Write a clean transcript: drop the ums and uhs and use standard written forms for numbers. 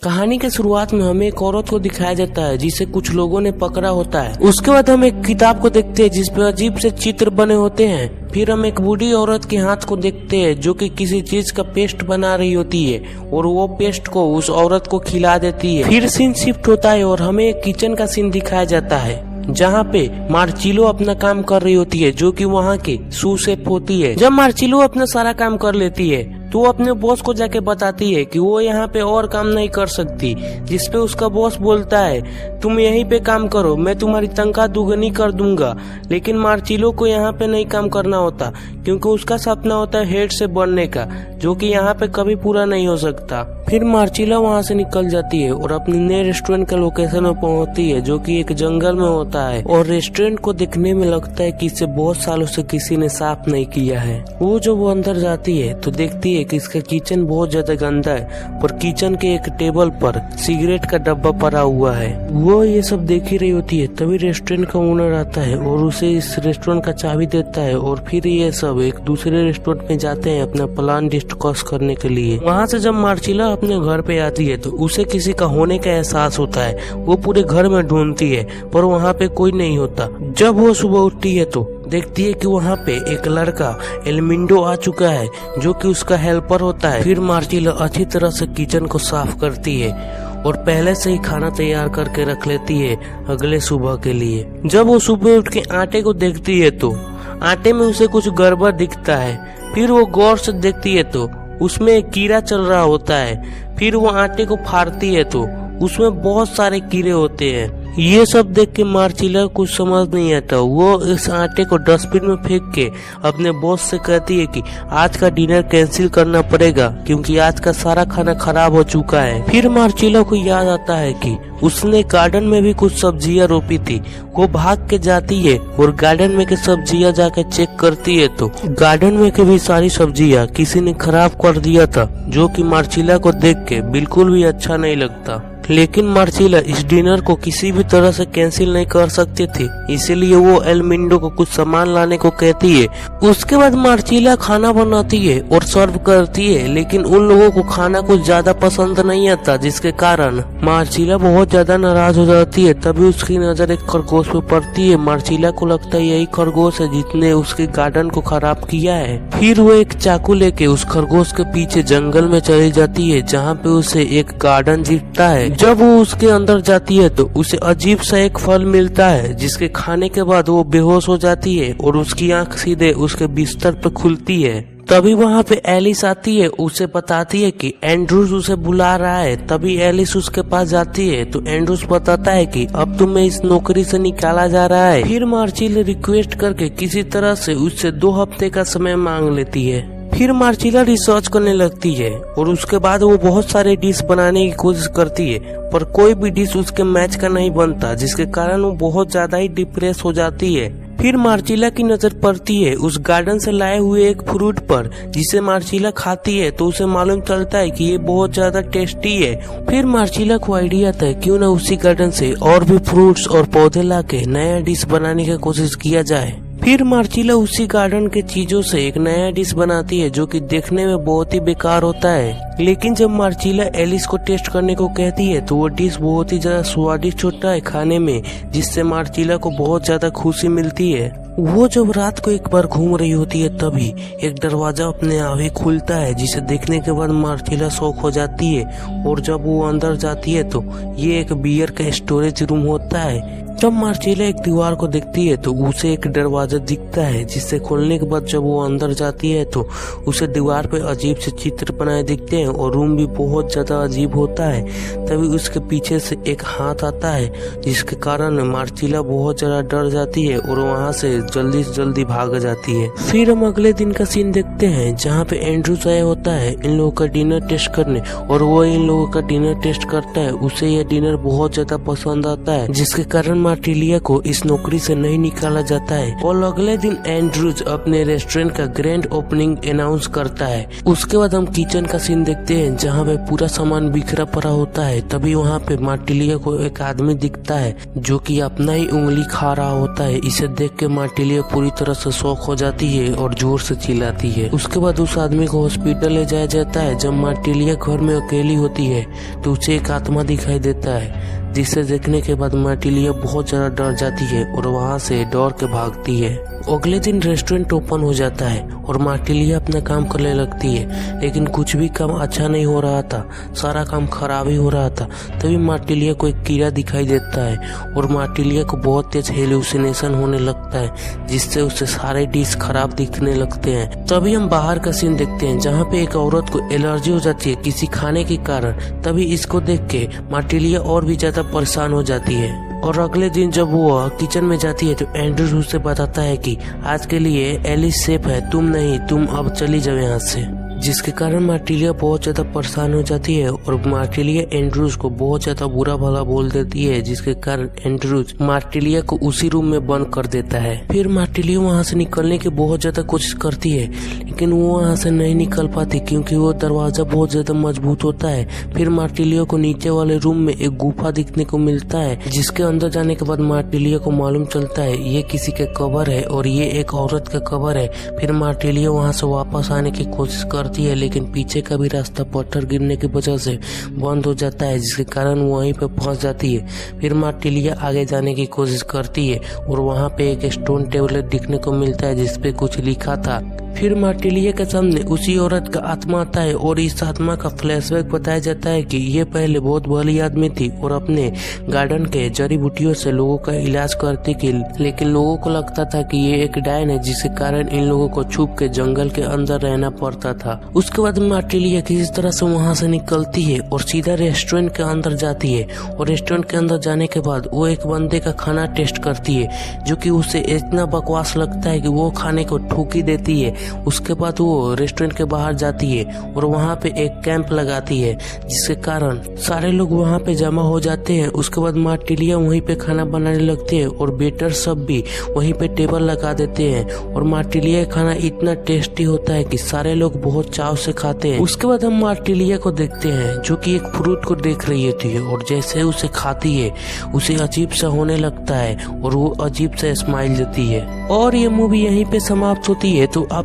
कहानी के शुरुआत में हमें एक औरत को दिखाया जाता है जिसे कुछ लोगों ने पकड़ा होता है। उसके बाद हम एक किताब को देखते हैं जिस पे अजीब से चित्र बने होते हैं। फिर हम एक बूढ़ी औरत के हाथ को देखते हैं जो कि किसी चीज का पेस्ट बना रही होती है और वो पेस्ट को उस औरत को खिला देती है। फिर सीन शिफ्ट होता है और हमें एक किचन का सीन दिखाया जाता है जहाँ पे मार्चिलो अपना काम कर रही होती है जो कि वहाँ की सू शेफ होती है। जब मार्चिलो अपना सारा काम कर लेती है तो वो अपने बॉस को जाके बताती है कि वो यहाँ पे और काम नहीं कर सकती, जिसपे उसका बॉस बोलता है तुम यहीं पे काम करो, मैं तुम्हारी तनख्वाह दुगनी कर दूंगा। लेकिन मार्चिलो को यहाँ पे नहीं काम करना होता क्योंकि उसका सपना होता है हेड से बनने का, जो कि यहाँ पे कभी पूरा नहीं हो सकता। फिर मार्चिलो वहाँ से निकल जाती है और अपने नए रेस्टोरेंट के लोकेशन में पहुँचती है जो कि एक जंगल में होता है और रेस्टोरेंट को देखने में लगता है कि इसे बहुत सालों से किसी ने साफ नहीं किया है। वो जब वो अंदर जाती है तो देखती है कि इसका किचन बहुत ज्यादा गंदा है और किचन के एक टेबल पर सिगरेट का डब्बा पड़ा हुआ है। वो ये सब देख ही रही होती है तभी रेस्टोरेंट का ओनर आता है और उसे इस रेस्टोरेंट का चाबी देता है और फिर ये सब एक दूसरे रेस्टोरेंट में जाते हैं अपना प्लान डिस्कस करने के लिए। वहाँ से जब मार्चिला अपने घर पे आती है तो उसे किसी का होने का एहसास होता है। वो पूरे घर में ढूंढती है पर वहाँ पे कोई नहीं होता। जब वो सुबह उठती है तो देखती है कि वहाँ पे एक लड़का एलमिंडो आ चुका है जो कि उसका हेल्पर होता है। फिर मार्चिला अच्छी तरह से किचन को साफ करती है और पहले से ही खाना तैयार करके रख लेती है अगले सुबह के लिए। जब वो सुबह उठ के आटे को देखती है तो आटे में उसे कुछ गड़बड़ दिखता है। फिर वो गौर से देखती है तो उसमें एक कीड़ा चल रहा होता है। फिर वो आटे को फाड़ती है तो उसमें बहुत सारे कीड़े होते हैं। ये सब देख के मार्चिला कुछ समझ नहीं आता। वो इस आटे को डस्टबिन में फेंक के अपने बॉस से कहती है कि आज का डिनर कैंसिल करना पड़ेगा क्योंकि आज का सारा खाना खराब हो चुका है। फिर मार्चिला को याद आता है कि उसने गार्डन में भी कुछ सब्जियां रोपी थी। वो भाग के जाती है और गार्डन में के सब्जियां जाके चेक करती है तो गार्डन में के भी सारी सब्जियां किसी ने खराब कर दिया था, जो कि मार्चिला को देख के बिल्कुल भी अच्छा नहीं लगता। लेकिन मार्चिला इस डिनर को किसी भी तरह से कैंसिल नहीं कर सकती थी, इसीलिए वो एलमिंडो को कुछ सामान लाने को कहती है। उसके बाद मार्चिला खाना बनाती है और सर्व करती है, लेकिन उन लोगों को खाना कुछ ज्यादा पसंद नहीं आता, जिसके कारण मार्चिला बहुत ज्यादा नाराज हो जाती है। तभी उसकी नजर एक खरगोश पे पड़ती है। मार्चिला को लगता है यही खरगोश है जिसने उसके गार्डन को खराब किया है। फिर वो एक चाकू लेके उस खरगोश के पीछे जंगल में चली जाती है जहाँ पे उसे एक गार्डन दिखता है। जब वो उसके अंदर जाती है तो उसे अजीब सा एक फल मिलता है जिसके खाने के बाद वो बेहोश हो जाती है और उसकी आंख सीधे उसके बिस्तर पे खुलती है। तभी वहाँ पे एलिस आती है, उसे बताती है कि एंड्रूस उसे बुला रहा है। तभी एलिस उसके पास जाती है तो एंड्रूस बताता है कि अब तुम्हें इस नौकरी से निकाला जा रहा है। फिर मार्चिला रिक्वेस्ट करके किसी तरह से उससे 2 हफ्ते का समय मांग लेती है। फिर मार्चिला रिसर्च करने लगती है और उसके बाद वो बहुत सारे डिश बनाने की कोशिश करती है पर कोई भी डिश उसके मैच का नहीं बनता, जिसके कारण वो बहुत ज्यादा ही डिप्रेस हो जाती है। फिर मार्चिला की नजर पड़ती है उस गार्डन से लाए हुए एक फ्रूट पर, जिसे मार्चिला खाती है तो उसे मालूम चलता है कि ये बहुत ज्यादा टेस्टी है। फिर मार्चिला को आइडिया आता है क्यों ना उसी गार्डन से और भी फ्रूट्स और पौधे लाके नया डिश बनाने की कोशिश किया जाए। फिर मार्चिला उसी गार्डन के चीजों से एक नया डिश बनाती है जो कि देखने में बहुत ही बेकार होता है। लेकिन जब मार्चिला एलिस को टेस्ट करने को कहती है तो वो डिश बहुत ही ज्यादा स्वादिष्ट होता है खाने में, जिससे मार्चिला को बहुत ज्यादा खुशी मिलती है। वो जब रात को एक बार घूम रही होती है तभी एक दरवाजा अपने आप ही खुलता है, जिसे देखने के बाद मार्चिला शॉक हो जाती है और जब वो अंदर जाती है तो ये एक बियर का स्टोरेज रूम होता है। जब मार्चिला एक दीवार को देखती है तो उसे एक दरवाजा दिखता है, जिससे खोलने के बाद जब वो अंदर जाती है तो उसे दीवार पे अजीब से चित्र बनाए दिखते हैं और रूम भी बहुत ज्यादा अजीब होता है। तभी उसके पीछे से एक हाथ आता है, जिसके कारण मार्चिला बहुत ज्यादा डर जाती है और वहाँ से जल्दी से जल्दी भाग जाती है। फिर हम अगले दिन का सीन देखते हैं जहाँ पे एंड्रूस आया होता है इन लोगों का डिनर टेस्ट करने और वो इन लोगों का डिनर टेस्ट करता है। उसे यह डिनर बहुत ज्यादा पसंद आता है, जिसके कारण मार्चिला को इस नौकरी से नहीं निकाला जाता है। और अगले दिन एंड्रूस अपने रेस्टोरेंट का ग्रैंड ओपनिंग अनाउंस करता है। उसके बाद हम किचन का सीन देखते हैं जहाँ पे पूरा सामान बिखरा पड़ा होता है। तभी वहाँ पे मार्टिलिया को एक आदमी दिखता है जो कि अपना ही उंगली खा रहा होता है। इसे देख के मार्टिलिया पूरी तरह से शॉक हो जाती है और जोर से चिल्लाती है। उसके बाद उस आदमी को हॉस्पिटल ले जाया जाता है। जब मार्टिलिया घर में अकेली होती है तो उसे एक आत्मा दिखाई देता है, जिसे देखने के बाद मार्टिलिया बहुत ज्यादा डर जाती है और वहाँ से दौड़ के भागती है। अगले दिन रेस्टोरेंट ओपन हो जाता है और मार्टिलिया अपना काम करने लगती है, लेकिन कुछ भी काम अच्छा नहीं हो रहा था, सारा काम खराब ही हो रहा था। तभी मार्टिलिया को एक कीड़ा दिखाई देता है और मार्टिलिया को बहुत तेज हेलुसिनेशन होने लगता है, जिससे उसे सारे डिश खराब दिखने लगते हैं। तभी हम बाहर का सीन देखते हैं जहाँ पे एक औरत को एलर्जी हो जाती है किसी खाने के कारण। तभी इसको देख के मार्टिलिया और भी ज्यादा परेशान हो जाती है और अगले दिन जब वो किचन में जाती है तो एंड्रू उसे बताता है कि आज के लिए एलिस सेफ है, तुम नहीं, तुम अब चली जाओ यहाँ से। जिसके कारण मार्टिलिया बहुत ज्यादा परेशान हो जाती है और मार्टिलिया एंड्रूज को बहुत ज्यादा बुरा भला बोल देती है, जिसके कारण एंड्रूज मार्टिलिया को उसी रूम में बंद कर देता है। फिर मार्टिलिया वहाँ से निकलने की बहुत ज्यादा कोशिश करती है, लेकिन वो वहाँ से नहीं निकल पाती क्योंकि वो दरवाजा बहुत ज्यादा मजबूत होता है। फिर मार्टिलिया को नीचे वाले रूम में एक गुफा दिखने को मिलता है, जिसके अंदर जाने के बाद मार्टिलिया को मालूम चलता है ये किसी के कब्र है और ये एक औरत का कब्र है। फिर मार्टिलिया वहाँ से वापस आने की कोशिश करती है, लेकिन पीछे का भी रास्ता पत्थर गिरने की वजह से बंद हो जाता है, जिसके कारण वो वहीं पे फंस जाती है। फिर मार्टिलिया आगे जाने की कोशिश करती है और वहाँ पे एक स्टोन टेबलेट दिखने को मिलता है जिसपे कुछ लिखा था। फिर मार्टिलिया के सामने उसी औरत का आत्मा आता है और इस आत्मा का फ्लैशबैक बताया जाता है कि ये पहले बहुत भली आदमी थी और अपने गार्डन के जड़ी बूटियों से लोगों का इलाज करती थी, लेकिन लोगों को लगता था कि ये एक डायन है, जिसके कारण इन लोगों को छुप के जंगल के अंदर रहना पड़ता था। उसके बाद मार्टिलिया किसी तरह से वहाँ से निकलती है और सीधा रेस्टोरेंट के अंदर जाती है और रेस्टोरेंट के अंदर जाने के बाद वो एक बंदे का खाना टेस्ट करती है, जो कि उसे इतना बकवास लगता है कि वो खाने को थूक ही देती है। उसके बाद वो रेस्टोरेंट के बाहर जाती है और वहाँ पे एक कैंप लगाती है, जिसके कारण सारे लोग वहाँ पे जमा हो जाते हैं। उसके बाद मार्टिलिया वहीं पे खाना बनाने लगती है और वेटर सब भी वहीं पे टेबल लगा देते हैं और मार्टिलिया का खाना इतना टेस्टी होता है कि सारे लोग बहुत चाव से खाते हैं। उसके बाद हम मार्टिलिया को देखते हैं जो कि एक फ्रूट को देख रही थी और जैसे उसे खाती है उसे अजीब सा होने लगता है और वो अजीब सा स्माइल देती है। और ये मूवी यहीं पे समाप्त होती है। तो आप